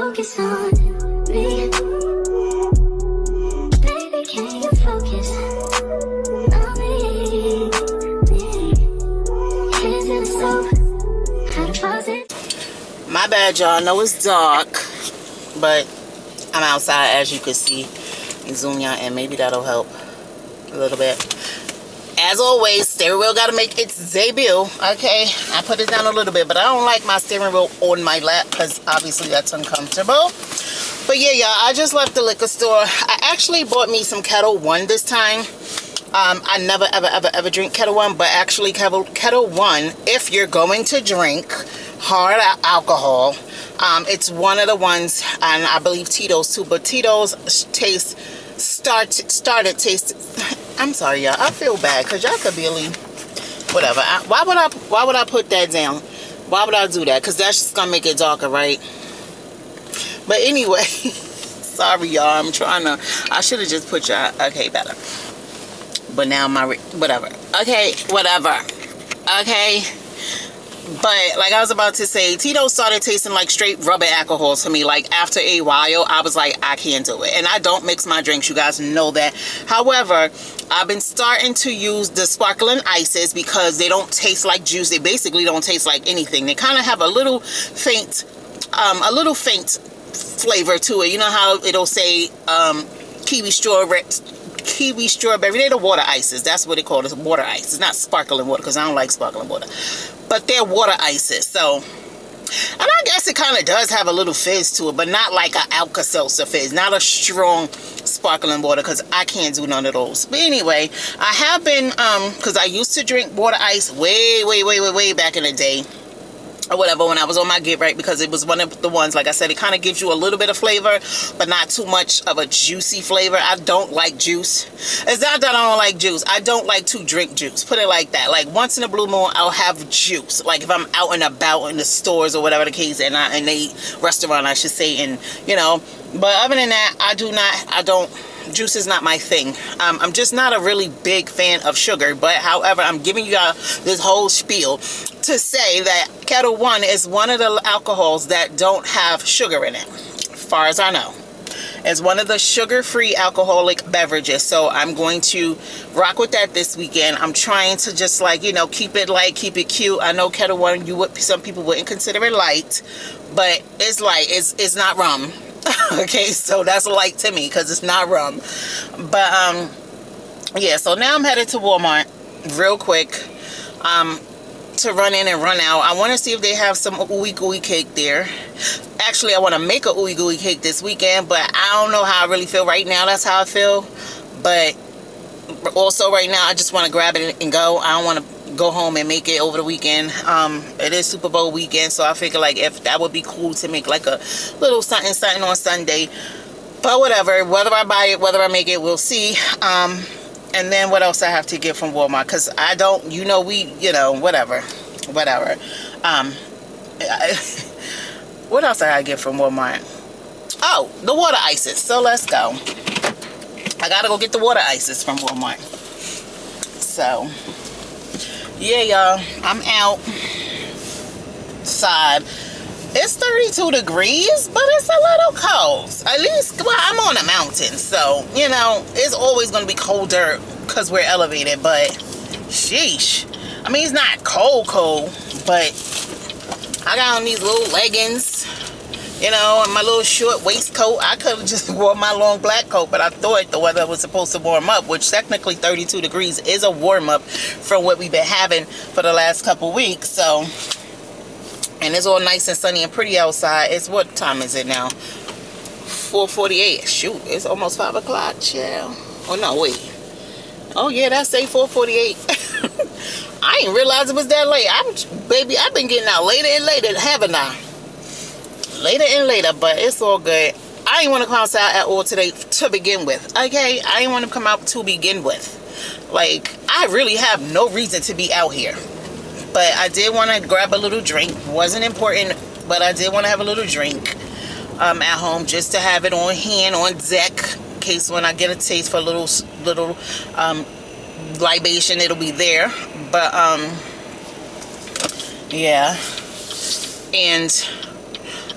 focus on me? Baby, can you focus on me? Hands in the soap, how to pause it. My bad, y'all. I know it's dark, but I'm outside, as you can see. Zoom y'all in. Maybe that'll help a little bit. As always, steering wheel got to make its debut. Okay, I put it down a little bit, but I don't like my steering wheel on my lap because obviously that's uncomfortable. But yeah, y'all, I just left the liquor store. I actually bought me some Kettle One this time. I never ever drink Kettle One, but actually Kettle One, if you're going to drink hard alcohol, it's one of the ones, and I believe Tito's too, but Tito's started tasting. I'm sorry, y'all. I feel bad because y'all could barely. Whatever. Why would I put that down? Why would I do that? Because that's just gonna make it darker, right? But anyway, sorry, y'all. I'm trying to. I should have just put y'all. Okay, better. But now whatever. Okay, whatever. Okay. But like I was about to say, Tito started tasting like straight rubber alcohol to me. Like after a while, I was like, I can't do it. And I don't mix my drinks, you guys know that. However, I've been starting to use the sparkling ices because they don't taste like juice. They basically don't taste like anything. They kind of have a little faint flavor to it. You know how it'll say kiwi strawberry. They're the water ices. That's what they call it. Water ice. It's not sparkling water because I don't like sparkling water. But they're water ices. So, and I guess it kind of does have a little fizz to it, but not like an Alka-Seltzer fizz. Not a strong sparkling water because I can't do none of those. But anyway, I have been, because I used to drink water ice way back in the day. Or whatever, when I was on my get right, because it was one of the ones, like I said, it kind of gives you a little bit of flavor, but not too much of a juicy flavor. I don't like juice. It's not that I don't like juice. I don't like to drink juice. Put it like that. Like once in a blue moon, I'll have juice. Like if I'm out and about in the stores or whatever the case, and a restaurant, I should say, and you know. But other than that, juice is not my thing. I'm just not a really big fan of sugar. But however, I'm giving you all this whole spiel to say that Kettle One is one of the alcohols that don't have sugar in it, as far as I know. It's one of the sugar-free alcoholic beverages. So I'm going to rock with that this weekend. I'm trying to just like, you know, keep it light, keep it cute. I know Kettle One, some people wouldn't consider it light, but it's light. It's not rum. Okay, so that's light to me because it's not rum. But yeah, so now I'm headed to Walmart real quick to run in and run out. I want to see if they have some ooey gooey cake there. Actually, I want to make a ooey gooey cake this weekend, but I don't know how I really feel right now. That's how I feel. But also right now, I just want to grab it and go. I don't want to go home and make it over the weekend. It is Super Bowl weekend, so I figure like if that would be cool to make like a little something on Sunday. But whatever, whether I buy it, whether I make it, we'll see. And then what else I have to get from Walmart, because I don't, whatever. What else I gotta get from Walmart? Oh, the water ices. So let's go. I gotta go get the water ices from Walmart. So yeah, y'all, I'm outside. It's 32 degrees, but it's a little cold. At least, well, I'm on a mountain, so, you know, it's always going to be colder because we're elevated, but sheesh. I mean, it's not cold, but I got on these little leggings, you know, and my little short waistcoat. I could have just wore my long black coat, but I thought the weather was supposed to warm up, which technically 32 degrees is a warm up from what we've been having for the last couple weeks, so. And it's all nice and sunny and pretty outside. It's, what time is it now? 4:48. Shoot, it's almost 5 o'clock, chill. Oh, no, wait. Oh, yeah, that's 4:48. I didn't realize it was that late. Baby, I've been getting out later and later, haven't I? Later and later, but it's all good. I didn't want to come outside at all today to begin with. Okay? I didn't want to come out to begin with. Like, I really have no reason to be out here. But I did want to grab a little drink. Wasn't important, but I did want to have a little drink at home just to have it on hand, on deck, in case when I get a taste for a little libation, it'll be there. But yeah, and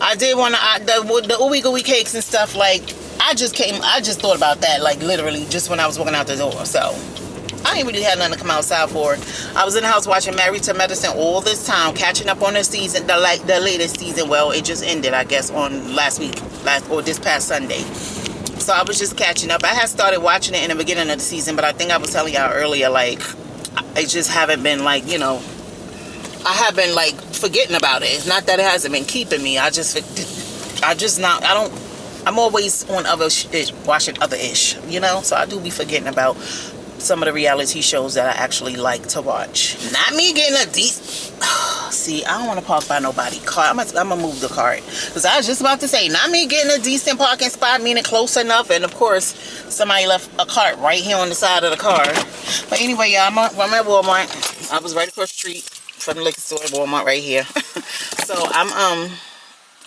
I did want to the ooey gooey cakes and stuff. Like I just thought about that. Like literally, just when I was walking out the door. So I ain't really had nothing to come outside for. I was in the house watching Married to Medicine all this time, catching up on the season, the latest season. Well, it just ended, I guess, on this past Sunday. So I was just catching up. I had started watching it in the beginning of the season, but I think I was telling y'all earlier, like, I just haven't been, like, you know, I have been, like, forgetting about it. It's not that it hasn't been keeping me. I'm always on watching other ish, you know? So I do be forgetting about some of the reality shows that I actually like to watch. Not me getting a decent... See, I don't want to park by nobody's car. I'm gonna move the cart. Because I was just about to say, not me getting a decent parking spot, meaning close enough. And of course, somebody left a cart right here on the side of the car. But anyway, y'all, I'm at Walmart. I was right across the street from the liquor store, Walmart right here. So I'm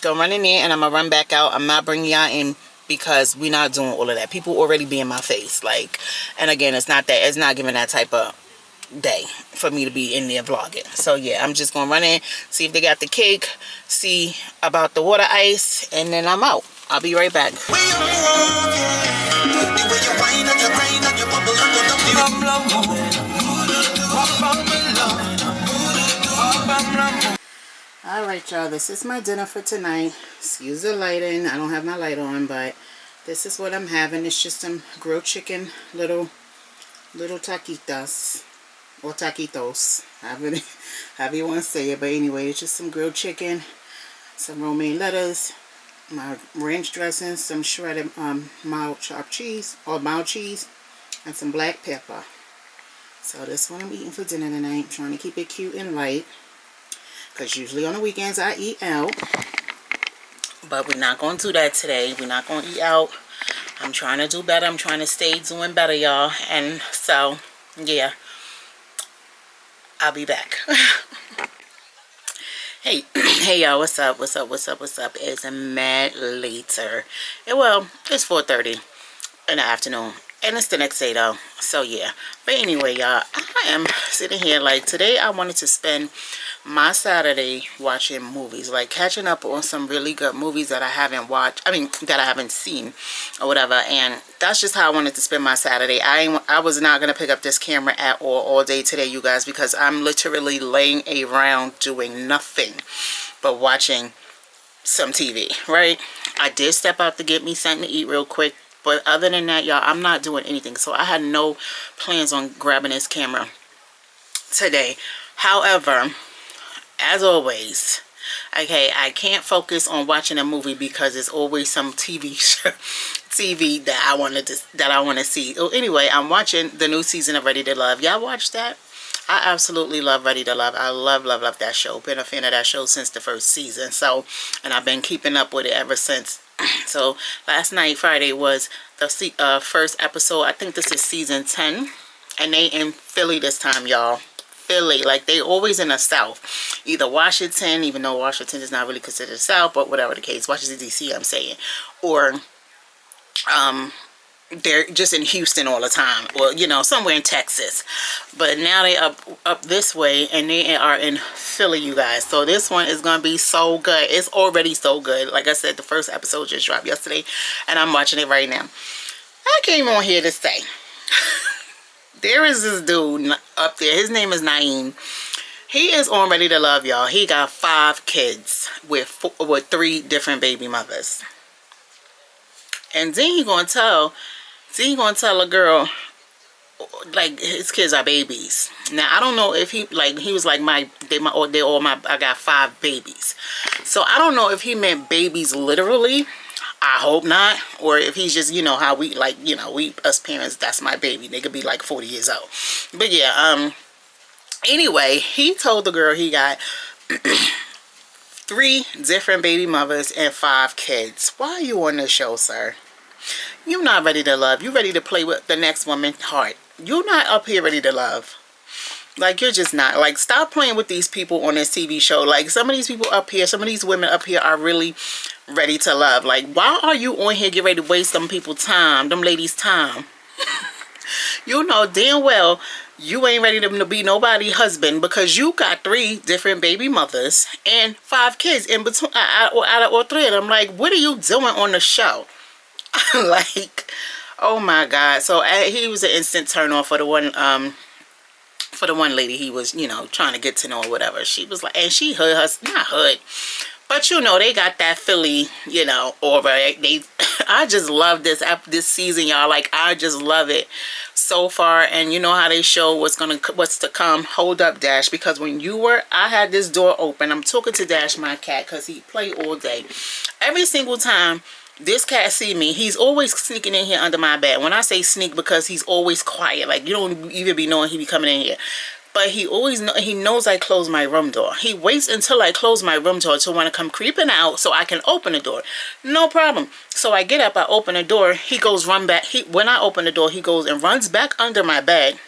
gonna run in there and I'm gonna run back out. I'm not bringing y'all in because we're not doing all of that. People already be in my face, like, and again, it's not giving that type of day for me to be in there vlogging. So yeah, I'm just gonna run in, see if they got the cake, see about the water ice, and then I'm out. I'll be right back. Alright, y'all, this is my dinner for tonight. Excuse the lighting, I don't have my light on, but this is what I'm having. It's just some grilled chicken, little taquitas, or taquitos, however you want to say it. But anyway, it's just some grilled chicken, some romaine lettuce, my ranch dressing, some shredded mild cheese, and some black pepper. So this one I'm eating for dinner tonight. I'm trying to keep it cute and light, because usually on the weekends I eat out. But we're not going to do that today. We're not going to eat out. I'm trying to do better. I'm trying to stay doing better, y'all. And so, yeah. I'll be back. Hey, hey, y'all. What's up? It's mad later. Well, it's 4:30 in the afternoon. And it's the next day, though. So, yeah. But anyway, y'all, I am sitting here. Like, today I wanted to spend my Saturday watching movies, like catching up on some really good movies that I haven't watched, that I haven't seen or whatever. And that's just how I wanted to spend my Saturday. I was not going to pick up this camera at all day today, you guys, because I'm literally laying around doing nothing but watching some TV, right? I did step out to get me something to eat real quick, but other than that, y'all, I'm not doing anything. So I had no plans on grabbing this camera today. However, as always, okay, I can't focus on watching a movie because there's always some TV that I want to see. Oh, anyway, I'm watching the new season of Ready to Love. Y'all watch that? I absolutely love Ready to Love. I love that show. Been a fan of that show since the first season. So, and I've been keeping up with it ever since. So last night, Friday, was the first episode. I think this is season 10, and they in Philly this time, y'all. Philly, like they always in the South, either Washington, even though Washington is not really considered South, but whatever the case, Washington DC, I'm saying, or they're just in Houston all the time, or you know, somewhere in Texas. But now they up this way, and they are in Philly, you guys. So this one is gonna be so good. It's already so good. Like I said, the first episode just dropped yesterday, and I'm watching it right now. I came on here to say. There is this dude up there. His name is Naeem. He is on Ready to Love, y'all. He got 5 kids with 3 different baby mothers. And then he gonna tell a girl, like, his kids are babies. Now I don't know if he was like I got 5 babies. So I don't know if he meant babies literally. I hope not. Or if he's just, you know, how we, like, you know, we, us parents, that's my baby. They could be like 40 years old. But yeah, anyway, he told the girl he got 3 different baby mothers and 5 kids. Why are you on this show, sir? You're not ready to love. You're ready to play with the next woman's heart. You're not up here ready to love. Like, you're just not. Like, stop playing with these people on this TV show. Like, some of these people up here, some of these women up here are really ready to love. Like, why are you on here getting ready to waste some people's time, them ladies' time? You know damn well You ain't ready to be nobody husband because you got 3 different baby mothers and 5 kids in between out of all 3 of them. Like, what are you doing on the show? Like, oh my God. So he was an instant turn off for the one lady he was, you know, trying to get to know or whatever. She was like, and she hood, not hood, but you know, they got that Philly, you know, aura. I just love this season, y'all. Like, I just love it so far. And you know how they show what's to come. Hold up, Dash, because when I had this door open. I'm talking to Dash, my cat, because he play all day. Every single time this cat see me, he's always sneaking in here under my bed. When I say sneak, because he's always quiet. Like, you don't even be knowing he be coming in here. But he knows I close my room door. He waits until I close my room door to want to come creeping out so I can open the door. No problem. So I get up, I open the door. He goes run back. When I open the door, he goes and runs back under my bed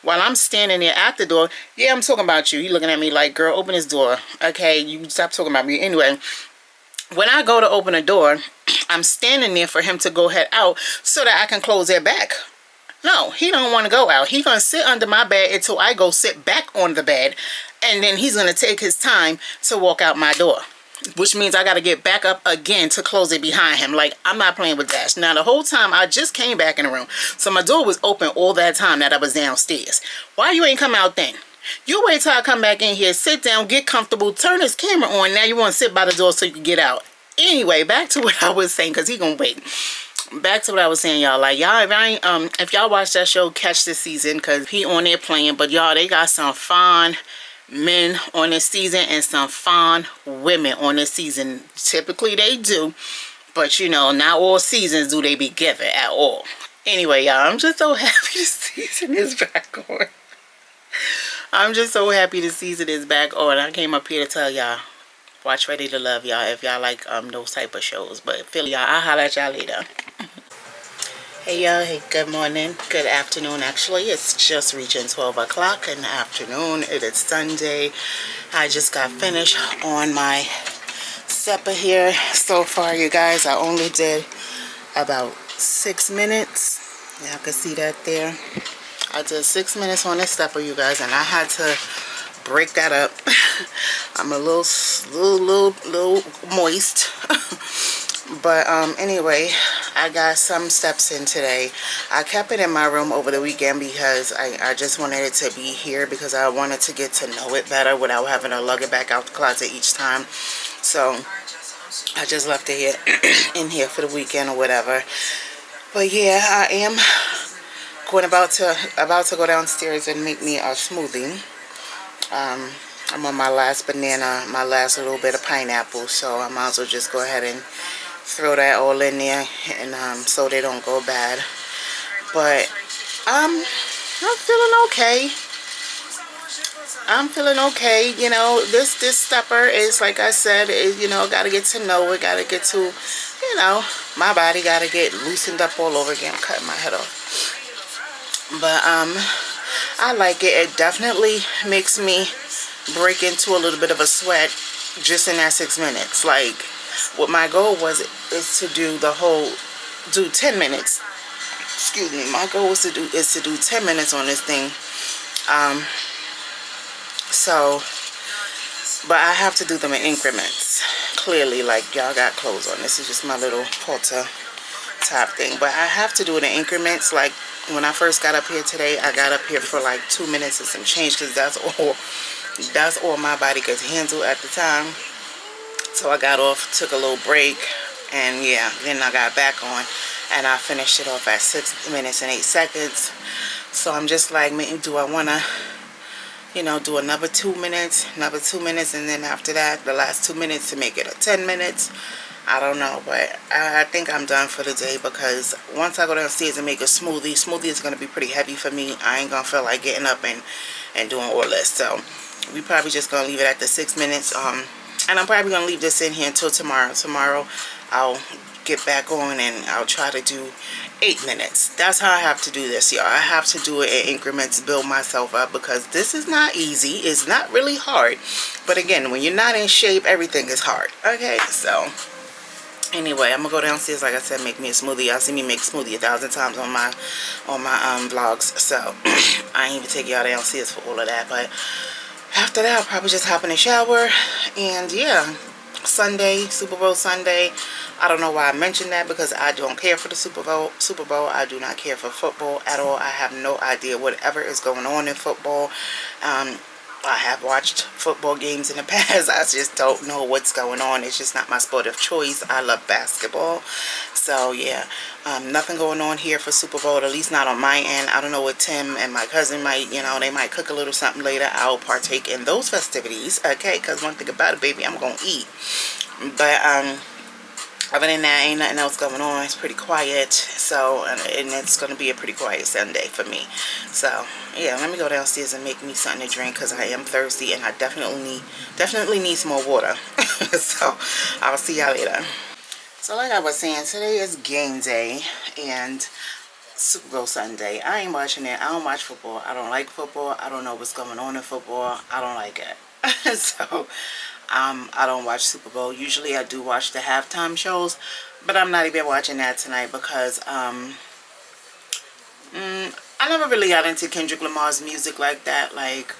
while I'm standing there at the door. Yeah, I'm talking about you. He looking at me like, girl, open this door. Okay, you stop talking about me. Anyway, when I go to open the door, I'm standing there for him to go head out so that I can close it back. No, he don't want to go out. He's going to sit under my bed until I go sit back on the bed. And then he's going to take his time to walk out my door. Which means I got to get back up again to close it behind him. Like, I'm not playing with Dash. Now, the whole time, I just came back in the room. So my door was open all that time that I was downstairs. Why you ain't come out then? You wait till I come back in here, sit down, get comfortable, turn his camera on. Now you want to sit by the door so you can get out. Anyway, back to what I was saying, because he going to wait. Back to what I was saying, y'all. Like, y'all, if y'all watch that show, catch this season, because he on there playing. But y'all, they got some fine men on this season and some fine women on this season. Typically they do, but you know, not all seasons do they be given at all. Anyway, y'all, I'm just so happy the season is back on. I'm just so happy the season is back on. I came up here to tell y'all, watch Ready to Love, y'all, if y'all like those type of shows. But Philly, y'all, I'll holler at y'all later. Hey y'all, hey, good morning, good afternoon. Actually, it's just reaching 12 o'clock in the afternoon. It is Sunday. I just got finished on my supper here. So far, you guys, I only did about 6 minutes. Y'all can see that there. I did 6 minutes on this supper, you guys, and I had to break that up. I'm a little moist. But anyway, I got some steps in today. I kept it in my room over the weekend because I just wanted it to be here, because I wanted to get to know it better without having to lug it back out the closet each time. So I just left it here in here for the weekend or whatever. But yeah, I am about to go downstairs and make me a smoothie. I'm on my last banana, my last little bit of pineapple, so I might as well just go ahead and throw that all in there, and so they don't go bad. But I'm feeling okay. I'm feeling okay. You know, this stepper is, like I said, you know, got to get to know it, got to get to, you know, my body got to get loosened up all over again. I'm cutting my head off. But I like it. It definitely makes me break into a little bit of a sweat just in that 6 minutes. Like, what my goal is to do 10 minutes. Excuse me. My goal is to do 10 minutes on this thing. But I have to do them in increments. Clearly, like, y'all got clothes on. This is just my little halter top thing. But I have to do it in increments. Like, when I first got up here today, I got up here for like 2 minutes and some change, because that's all my body could handle at the time. So I got off, took a little break, and yeah, then I got back on, and I finished it off at 6 minutes and 8 seconds. So I'm just like, do I want to, you know, do another 2 minutes, and then after that, the last 2 minutes to make it a 10 minutes. I don't know, but I think I'm done for the day, because once I go downstairs and make a smoothie is going to be pretty heavy for me. I ain't going to feel like getting up and doing all this. So we probably just going to leave it at the 6 minutes. And I'm probably going to leave this in here until tomorrow. Tomorrow I'll get back on and I'll try to do 8 minutes. That's how I have to do this, y'all. I have to do it in increments, build myself up, because this is not easy. It's not really hard. But again, when you're not in shape, everything is hard. Okay, so Anyway, I'm gonna go downstairs, like I said, make me a smoothie. Y'all see me make smoothie 1,000 times on my vlogs, so I ain't even take y'all downstairs for all of that. But after that, I'll probably just hop in the shower, and yeah, Sunday, Super Bowl Sunday. I don't know why I mentioned that, because I don't care for the Super Bowl. I do not care for football at all. I have no idea whatever is going on in football. I have watched football games in the past. I just don't know what's going on. It's just not my sport of choice. I love basketball. So yeah, nothing going on here for Super Bowl, at least not on my end. I don't know what Tim and my cousin might, you know, they might cook a little something later. I'll partake in those festivities, okay? Because one thing about it, baby, I'm going to eat. But other than that, ain't nothing else going on. It's pretty quiet. So, and it's going to be a pretty quiet Sunday for me. So, yeah, let me go downstairs and make me something to drink, because I am thirsty and I definitely need some more water. So, I'll see y'all later. So, like I was saying, today is game day and Super Bowl Sunday. I ain't watching it. I don't watch football. I don't like football. I don't know what's going on in football. I don't like it. So, I don't watch Super Bowl. Usually I do watch the halftime shows, but I'm not even watching that tonight because I never really got into Kendrick Lamar's music like that. Like,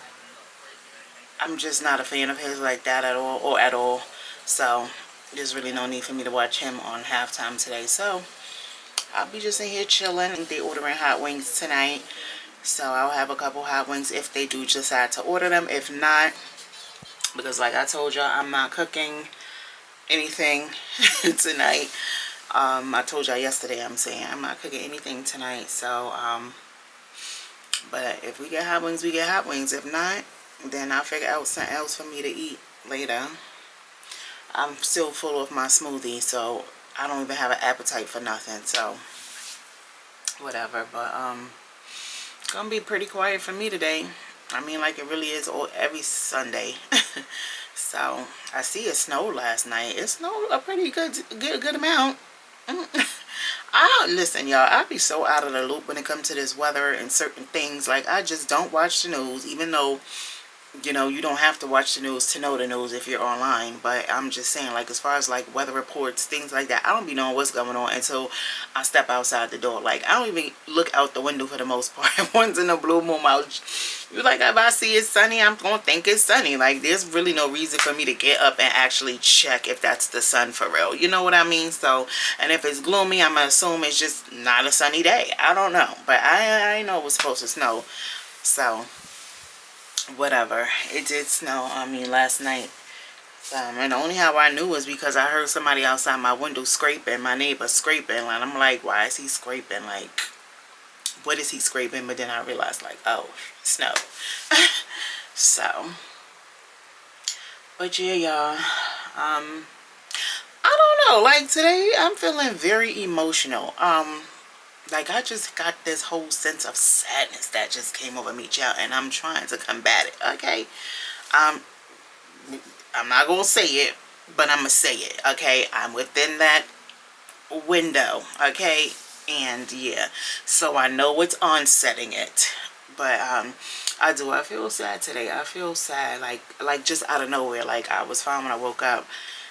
I'm just not a fan of his like that at all, or at all. So there's really no need for me to watch him on halftime today. So I'll be just in here chilling. They ordering hot wings tonight, so I'll have a couple hot wings if they do decide to order them. If not, because like I told y'all, I'm not cooking anything tonight. I told y'all yesterday, I'm not cooking anything tonight. So but if we get hot wings, we get hot wings. If not, then I'll figure out something else for me to eat later. I'm still full of my smoothie, so I don't even have an appetite for nothing. So whatever. But it's gonna be pretty quiet for me today. I mean, like it really is every Sunday. So I see it snowed last night. It snowed a pretty good amount. Listen, y'all, I be so out of the loop when it comes to this weather and certain things. Like, I just don't watch the news, even though, you know, you don't have to watch the news to know the news if you're online. But I'm just saying, like, as far as like weather reports, things like that, I don't be knowing what's going on until I step outside the door. Like, I don't even look out the window for the most part. Once in a blue moon, like, if I see it's sunny, I'm gonna think it's sunny. Like, there's really no reason for me to get up and actually check if that's the sun for real. You know what I mean? So, and if it's gloomy, I'm gonna assume it's just not a sunny day. I don't know, but I know it was supposed to snow. So whatever, it did snow on me last night, and the only how I knew was because I heard somebody outside my window scraping, my neighbor scraping, and I'm like, why is he scraping? Like, what is he scraping? But then I realized, like, oh, snow. So, but yeah, y'all, I don't know, like today I'm feeling very emotional. Like, I just got this whole sense of sadness that just came over me, child, and I'm trying to combat it, okay? I'm not going to say it, but I'm going to say it, okay? I'm within that window, okay? And, yeah, so I know what's onsetting it. But, I feel sad today. I feel sad, like just out of nowhere. Like, I was fine when I woke up.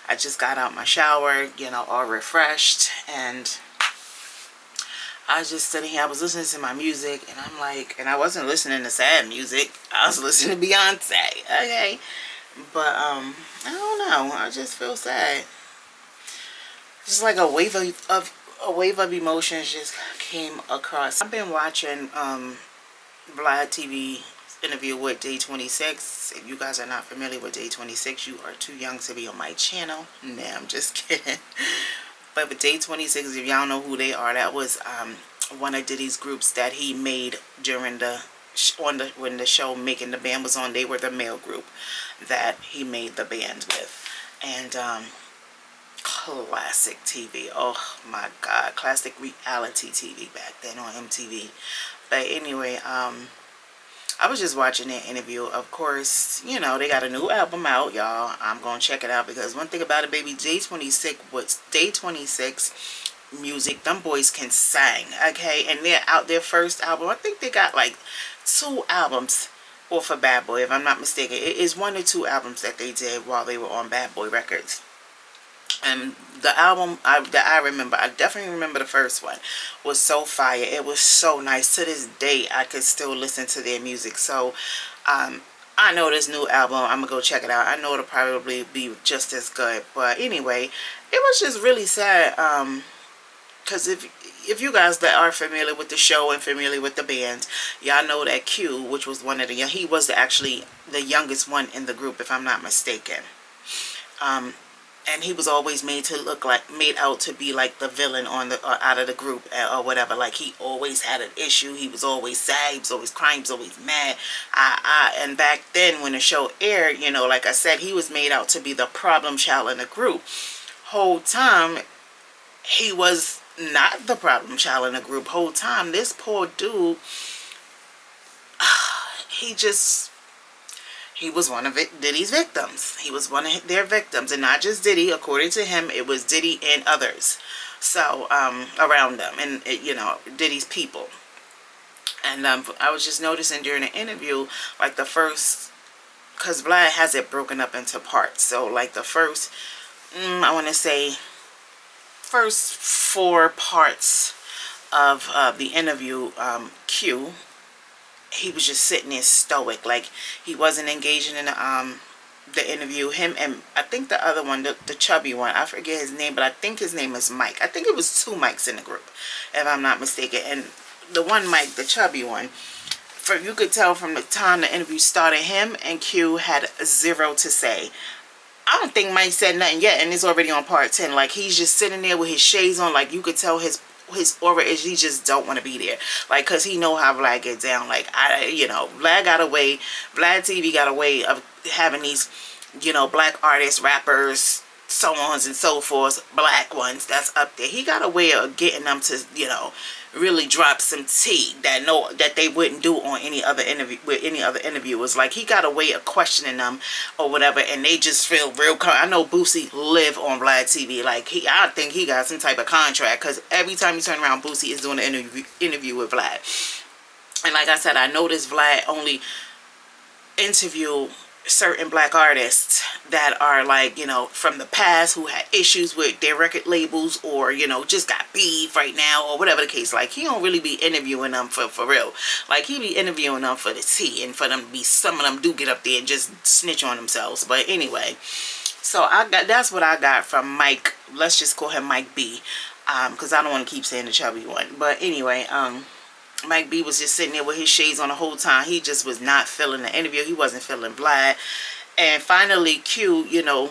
I just got out my shower, you know, all refreshed, and I was just sitting here, I was listening to my music, and I'm like, and I wasn't listening to sad music, I was listening to Beyonce, okay? But, I don't know, I just feel sad. Just like a wave of emotions just came across. I've been watching, Vlad TV interview with Day26. If you guys are not familiar with Day26, you are too young to be on my channel. Nah, I'm just kidding. But with Day26, if y'all know who they are, that was one of Diddy's groups that he made during when the show Making the Band was on. They were the male group that he made the band with. And classic TV. Oh my God, classic reality TV back then on MTV. But anyway, I was just watching that interview. Of course, you know, they got a new album out, y'all. I'm going to check it out, because one thing about it, baby, Day26 music, them boys can sing, okay? And they're out, their first album, I think they got like 2 albums off of Bad Boy, if I'm not mistaken. It is 1 or 2 albums that they did while they were on Bad Boy Records. And the album that I remember, I definitely remember the first one, was so fire. It was so nice. To this day, I could still listen to their music. So, I know this new album, I'm gonna go check it out. I know it'll probably be just as good. But anyway, it was just really sad. Because if you guys that are familiar with the show and familiar with the band, y'all know that Q, which was one of the he was actually the youngest one in the group, if I'm not mistaken. And he was always made out to be like the villain on the out of the group, or whatever. Like, he always had an issue. He was always sad. He was always crying. He was always mad. And back then when the show aired, you know, like I said, he was made out to be the problem child in the group. Whole time he was not the problem child in the group. Whole time this poor dude, he was one of Diddy's victims. He was one of their victims, and not just Diddy. According to him, it was Diddy and others, so around them, and you know, Diddy's people. And I was just noticing during the interview, like the first, because Vlad has it broken up into parts. So like the first, I want to say, first 4 parts of the interview, Q, he was just sitting there stoic, like he wasn't engaging in the interview. Him and I think the other one, the chubby one, I forget his name, but I think his name is Mike. I think it was 2 Mikes in the group, if I'm not mistaken. And the one Mike, the chubby one, you could tell from the time the interview started, him and Q had 0 to say. I don't think Mike said nothing yet, and it's already on part 10. Like, he's just sitting there with his shades on. Like, you could tell his aura is he just don't want to be there. Like, because he know how Vlad gets down. Like, you know, Vlad TV got a way of having these, you know, black artists, rappers, so on and so forth, black ones that's up there. He got a way of getting them to, you know, really drop some tea that they wouldn't do on any other interview with any other interviewers. Like, he got a way of questioning them or whatever, and they just feel real I know Boosie live on Vlad TV. Like, I think he got some type of contract, because every time you turn around, Boosie is doing an interview with Vlad. And like I said, I noticed Vlad only interview certain black artists that are, like, you know, from the past, who had issues with their record labels, or, you know, just got beef right now, or whatever the case. Like, he don't really be interviewing them for real. Like, he be interviewing them for the tea, and for them to be, some of them do get up there and just snitch on themselves. But anyway, so that's what I got from Mike. Let's just call him Mike B, because I don't want to keep saying the chubby one. But anyway, Mike B was just sitting there with his shades on the whole time. He just was not feeling the interview. He wasn't feeling Vlad. And finally, Q, you know,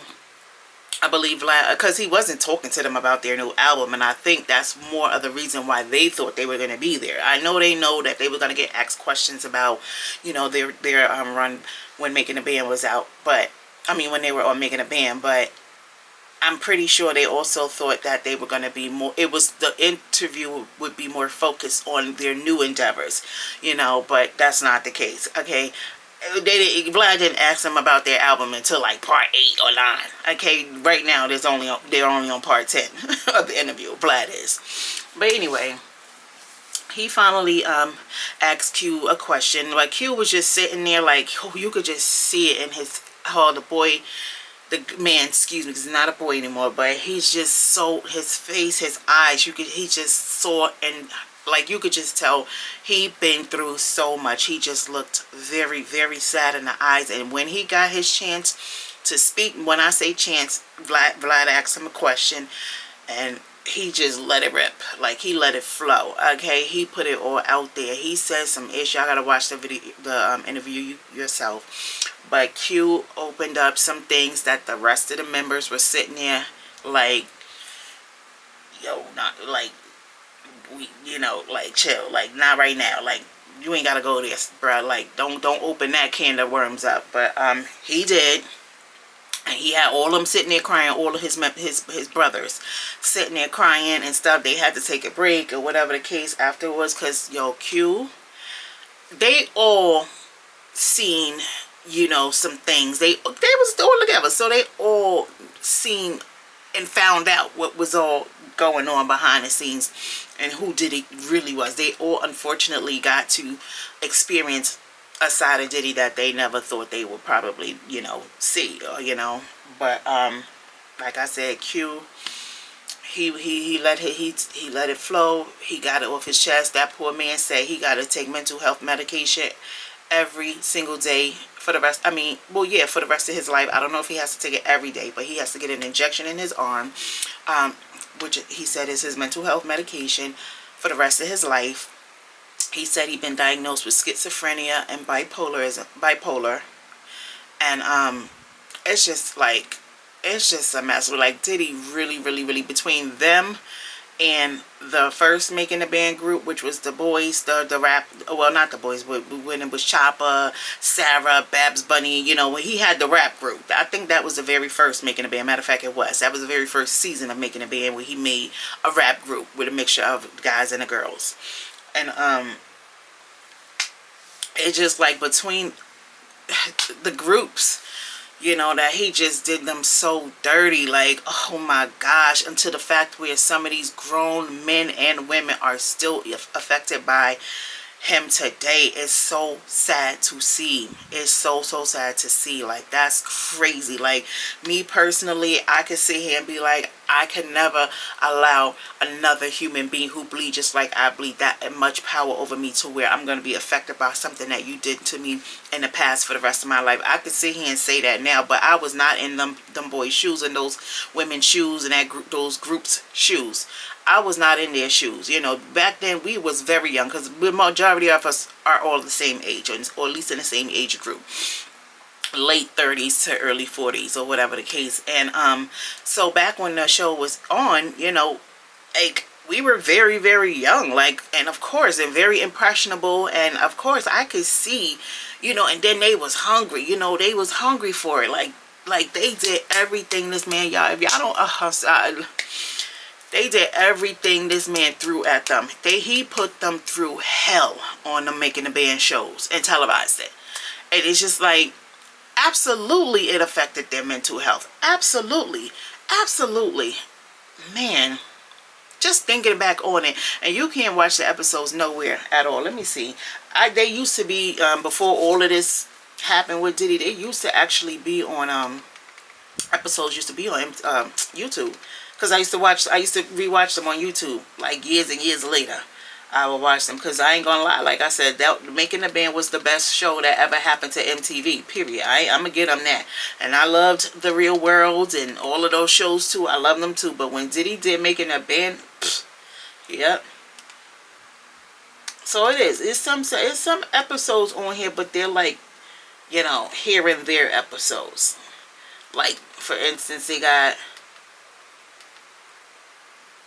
I believe Vlad, because he wasn't talking to them about their new album. And I think that's more of the reason why they thought they were going to be there. I know they know that they were going to get asked questions about, you know, their run when Making a Band was out. But, I mean, when they were on Making a Band. But I'm pretty sure they also thought that they were going to be more, the interview would be more focused on their new endeavors, you know, but that's not the case, okay? Vlad didn't ask them about their album until like part 8 or 9, okay? Right now, they're only on part 10 of the interview, Vlad is. But anyway, he finally asked Q a question. Like, Q was just sitting there, like, oh, you could just see it in his, the man, excuse me, because he's not a boy anymore, but he's just so, his face, his eyes, he just saw, and like, you could just tell he'd been through so much. He just looked very, very sad in the eyes. And when he got his chance to speak, when I say chance, Vlad asked him a question, and he just let it rip. Like, he let it flow, okay? He put it all out there. He said some issue. I gotta watch the video, the interview yourself. But Q opened up some things that the rest of the members were sitting there like, yo, not like, you know, like, chill, like, not right now, like, you ain't gotta go there, bro. Like, don't open that can of worms up. But he did, and he had all of them sitting there crying. All of his brothers sitting there crying and stuff. They had to take a break or whatever the case afterwards, because, yo, Q, they all seen, you know, some things. They was all together, so they all seen and found out what was all going on behind the scenes and who Diddy really was. They all unfortunately got to experience a side of Diddy that they never thought they would probably, you know, see, or, you know. But like I said, Q, he let it flow. He got it off his chest. That poor man said he got to take mental health medication every single day for the rest. I mean, well, yeah, for the rest of his life. I don't know if he has to take it every day, but he has to get an injection in his arm, which he said is his mental health medication for the rest of his life. He said he'd been diagnosed with schizophrenia and bipolar, and it's just like, it's just a mess. Like, did he really between them and the first Making the Band group, which was the boys, the rap, well, not the boys, but when it was Chopper, Sarah, Babs Bunny, you know, when he had the rap group. I think that was the very first Making the Band. Matter of fact, it was. That was the very first season of Making the Band, where he made a rap group with a mixture of guys and the girls. And it's just like between the groups, you know, that he just did them so dirty. Like, oh my gosh. And to the fact where some of these grown men and women are still affected by him today. Is so sad to see. It's so sad to see. Like, that's crazy. Like, me personally, I could sit here and be like, I can never allow another human being who bleeds just like I bleed that much power over me, to where I'm going to be affected by something that you did to me in the past for the rest of my life. I could sit here and say that now, but I was not in them boys' shoes and those women's shoes and those groups' shoes. I was not in their shoes. You know, back then we was very young, because the majority of us are all the same age, or at least in the same age group. Late 30s to early 40s, or whatever the case. And so back when the show was on, you know, like, we were very young, like, and of course, and very impressionable. And of course I could see, you know, and then they was hungry, you know, they was hungry for it. Like they did everything this man, y'all, if y'all don't they did everything this man threw at them. He put them through hell on the Making the Band shows and televised it. And it's just like, absolutely it affected their mental health. Absolutely. Man, just thinking back on it. And you can't watch the episodes nowhere at all. Let me see. They used to be, before all of this happened with Diddy, they used to actually be on, episodes used to be on YouTube. Because I used to rewatch them on YouTube, like years and years later. I would watch them, because I ain't gonna lie, like I said, that Making the Band was the best show that ever happened to MTV, period. I'm gonna get them that. And I loved The Real World and all of those shows too. I love them too. But when Diddy did Making the Band, yep. So it is. It's some episodes on here, but they're like, you know, here and there episodes. Like, for instance, they got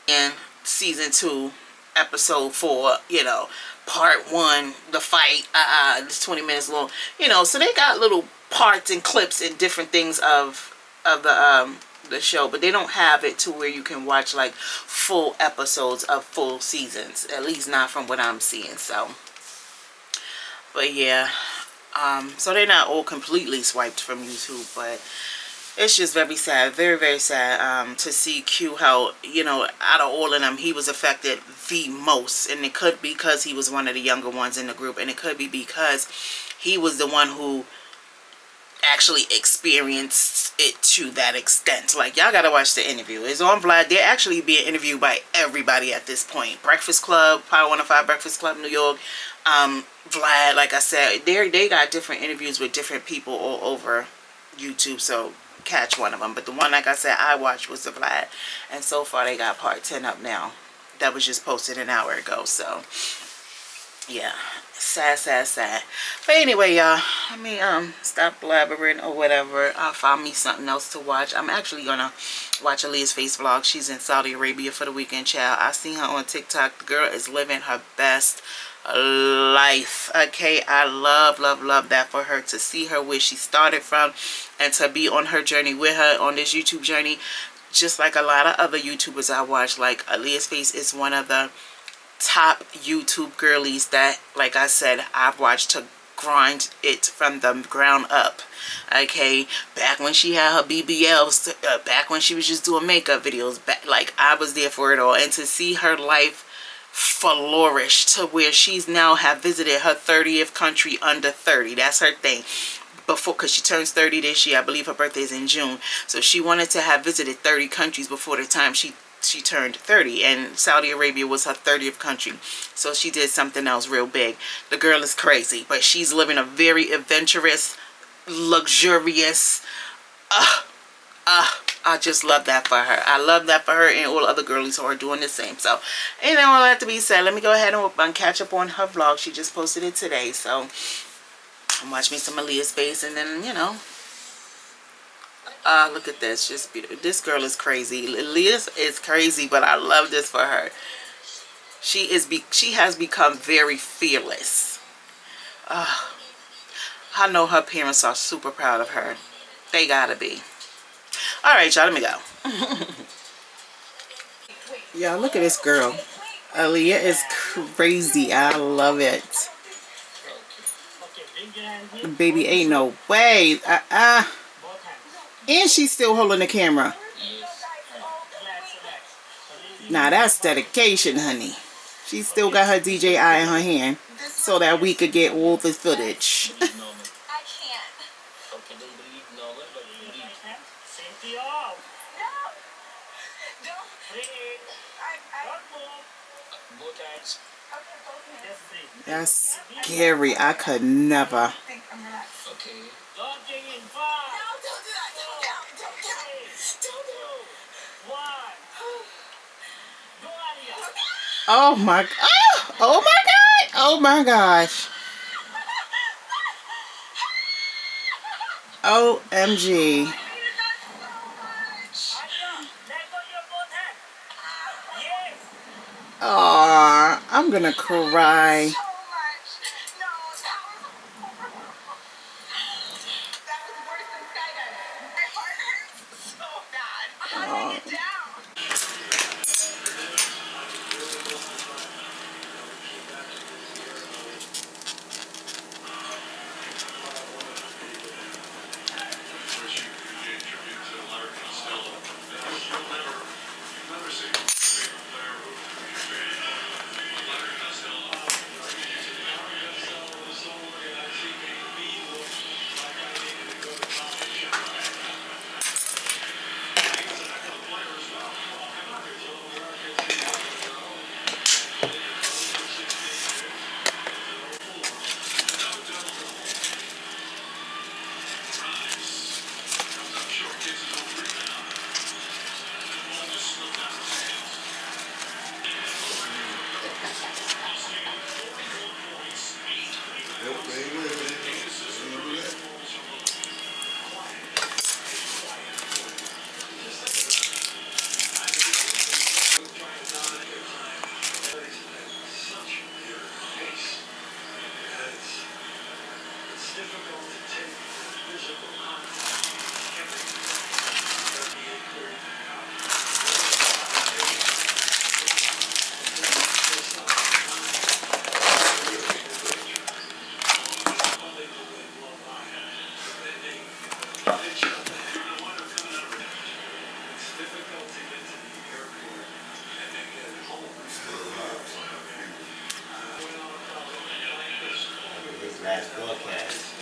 in season 2, episode 4, you know, part 1, the fight, it's 20 minutes long, you know. So they got little parts and clips and different things of the show, but they don't have it to where you can watch like full episodes of full seasons, at least not from what I'm seeing. So, but yeah, so they're not all completely swiped from YouTube, but it's just very sad, very sad, to see Q, how, you know, out of all of them, he was affected the most. And it could be because he was one of the younger ones in the group, and it could be because he was the one who actually experienced it to that extent. Like, y'all gotta watch the interview. It's on Vlad. They're actually being interviewed by everybody at this point. Breakfast Club, Power 105 Breakfast Club, New York. Vlad, like I said, they got different interviews with different people all over YouTube, so catch one of them. But the one, like I said, I watched was the Vlad, and so far they got part 10 up now. That was just posted an hour ago. So yeah, sad. But anyway, y'all, let me stop blabbering or whatever. I'll find me something else to watch. I'm actually gonna watch Allyiah's face vlog. She's in Saudi Arabia for the weekend, child. I seen her on TikTok. The girl is living her best life. Okay, I love that for her, to see her where she started from and to be on her journey with her on this YouTube journey, just like a lot of other YouTubers I watch. Like, Allyiah's face is one of the top YouTube girlies that, like I said, I've watched to grind it from the ground up. Okay, back when she had her BBLs, back when she was just doing makeup videos, back, like, I was there for it all. And to see her life flourish to where she's now have visited her 30th country under 30. That's her thing. before, because she turns 30 this year. I believe her birthday is in June. So she wanted to have visited 30 countries before the time she turned 30, and Saudi Arabia was her 30th country. So she did something else real big. The girl is crazy, but she's living a very adventurous, luxurious, I just love that for her. I love that for her and all the other girlies who are doing the same. So, and all that to be said, let me go ahead and catch up on her vlog. She just posted it today. So, watch me some Allyiah's face, and then, you know, look at this. Just beautiful. This girl is crazy. Allyiah is crazy, but I love this for her. She has become very fearless. I know her parents are super proud of her. They gotta be. All right, y'all, let me go. Y'all, look at this girl. Allyiah is crazy. I love it. Baby, ain't no way. And she's still holding the camera. Now that's dedication, honey. She still got her DJI in her hand so that we could get all the footage. That's scary. I could never. Oh my, oh my God, oh my gosh. OMG. Aw, I'm gonna cry. Last broadcast.